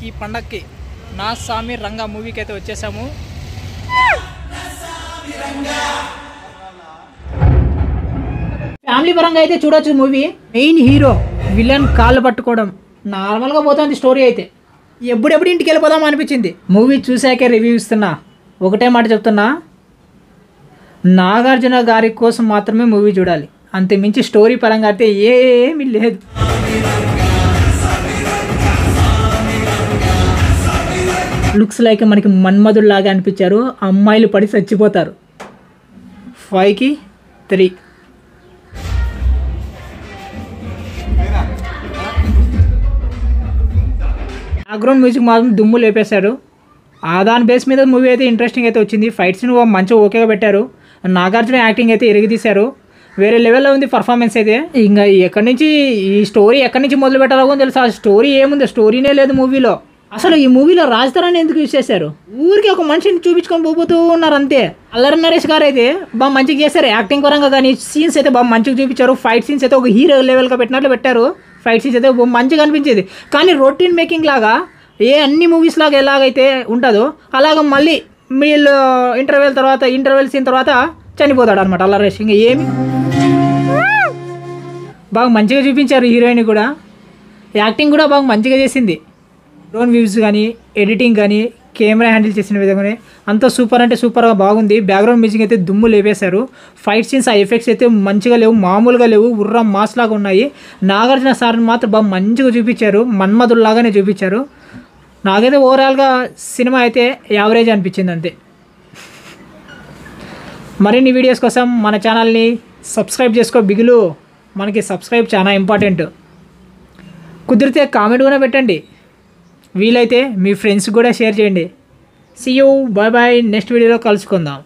ఈ పండక్కి నా సామి రంగా మూవీకి అయితే వచ్చేసాము. ఫ్యామిలీ పరంగా అయితే చూడొచ్చు మూవీ. మెయిన్ హీరో విలన్ కాళ్ళు పట్టుకోవడం నార్మల్గా పోతుంది స్టోరీ అయితే. ఎప్పుడెప్పుడు ఇంటికి వెళ్ళిపోదాం అనిపించింది. మూవీ చూశాకే రివ్యూ ఇస్తున్నా, ఒకటే మాట చెప్తున్నా, నాగార్జున గారి కోసం మాత్రమే మూవీ చూడాలి, అంతే మించి స్టోరీ పరంగా అయితే ఏమీ లేదు. లుక్స్ లైక్ మనకి మన్మధుల్లాగా అనిపించారు. అమ్మాయిలు పడి చచ్చిపోతారు. 5కి 3. బ్యాక్గ్రౌండ్ మ్యూజిక్ మాత్రం దుమ్ము లేపేశారు. దాని బేస్ మీద మూవీ అయితే ఇంట్రెస్టింగ్ అయితే వచ్చింది. ఫైట్స్ని మంచిగా ఓకేగా పెట్టారు. నాగార్జున యాక్టింగ్ అయితే ఇరగదీశారు. వేరే లెవెల్లో ఉంది పర్ఫార్మెన్స్ అయితే. ఇంకా ఎక్కడి నుంచి ఈ స్టోరీ ఎక్కడి నుంచి మొదలు పెట్టాలో తెలుసు. ఆ స్టోరీ ఏముంది, స్టోరీనే లేదు మూవీలో. అసలు ఈ మూవీలో రాజ్ తరుణ్ ఎందుకు యూజ్ చేశారు? ఊరికి ఒక మనిషిని చూపించుకొని పోతూ ఉన్నారు అంతే. అల్లరి నరేష్ గారు అయితే బాగా మంచిగా చేశారు యాక్టింగ్ పరంగా, కానీ సీన్స్ అయితే బాగా మంచిగా చూపించారు. ఫైట్ సీన్స్ అయితే ఒక హీరో లెవెల్గా పెట్టినట్లు పెట్టారు. ఫైట్ సీన్స్ అయితే మంచిగా అనిపించేది. కానీ రొటీన్ మేకింగ్ లాగా అన్ని మూవీస్ లాగా ఎలాగైతే ఉంటుందో అలాగ మళ్ళీ వీళ్ళు ఇంటర్వెల్ సీన్ తర్వాత చనిపోతాడు అనమాట అల్లరి నరేష్. ఇంకా ఏమి బాగా మంచిగా చూపించారు. హీరోయిన్ కూడా యాక్టింగ్ కూడా బాగా మంచిగా చేసింది. డ్రోన్ వ్యూస్ కానీ ఎడిటింగ్ కానీ కెమెరా హ్యాండిల్ చేసిన విధంగానే అంతా సూపర్ అంటే సూపర్గా బాగుంది. బ్యాక్గ్రౌండ్ మ్యూజిక్ అయితే దుమ్ము లేపేశారు. ఫైట్ సీన్స్ ఆ ఎఫెక్ట్స్ అయితే మంచిగా లేవు, మామూలుగా లేవు, ఉర్రా మాస్ లాగా ఉన్నాయి. నాగార్జున సార్ని మాత్రం బాగా మంచిగా చూపించారు, మన్మధుల్లాగానే చూపించారు. నాకైతే ఓవరాల్గా సినిమా అయితే యావరేజ్ అనిపించింది అంతే. మరిన్ని వీడియోస్ కోసం మన ఛానల్ని సబ్స్క్రైబ్ చేసుకో బిగులు. మనకి సబ్స్క్రైబ్ చాలా ఇంపార్టెంట్. కుదిరితే కామెంట్ కూడా పెట్టండి, వీలైతే మీ ఫ్రెండ్స్ కూడా షేర్ చేయండి. See you, bye bye. Next వీడియోలో కలుసుకుందాం.